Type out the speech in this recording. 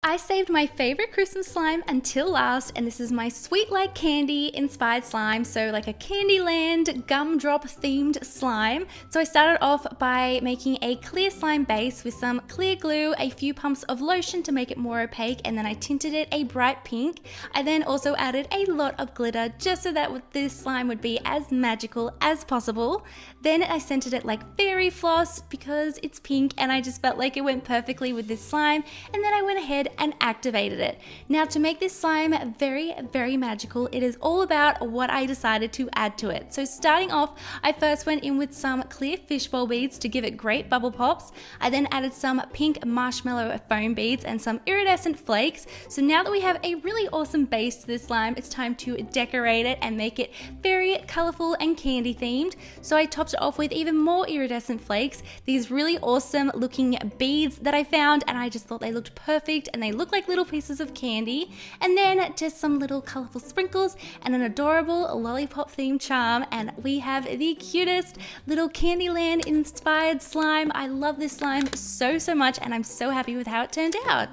I saved my favorite Christmas slime until last, and this is my Sweet Like Candy inspired slime, so like a Candyland gumdrop themed slime. So I started off by making a clear slime base with some clear glue, a few pumps of lotion to make it more opaque, and then I tinted it a bright pink. I then also added a lot of glitter just so that this slime would be as magical as possible. Then I scented it like fairy floss because it's pink and I just felt like it went perfectly with this slime, and then I went ahead and activated it. Now, to make this slime very, very magical, it is all about what I decided to add to it. So starting off, I first went in with some clear fishbowl beads to give it great bubble pops. I then added some pink marshmallow foam beads and some iridescent flakes. So now that we have a really awesome base to this slime, it's time to decorate it and make it very colorful and candy themed. So I topped it off with even more iridescent flakes, these really awesome looking beads that I found, and I just thought they looked perfect and they look like little pieces of candy. And then just some little colorful sprinkles and an adorable lollipop themed charm, and we have the cutest little Candyland inspired slime. I love this slime so much and I'm so happy with how it turned out.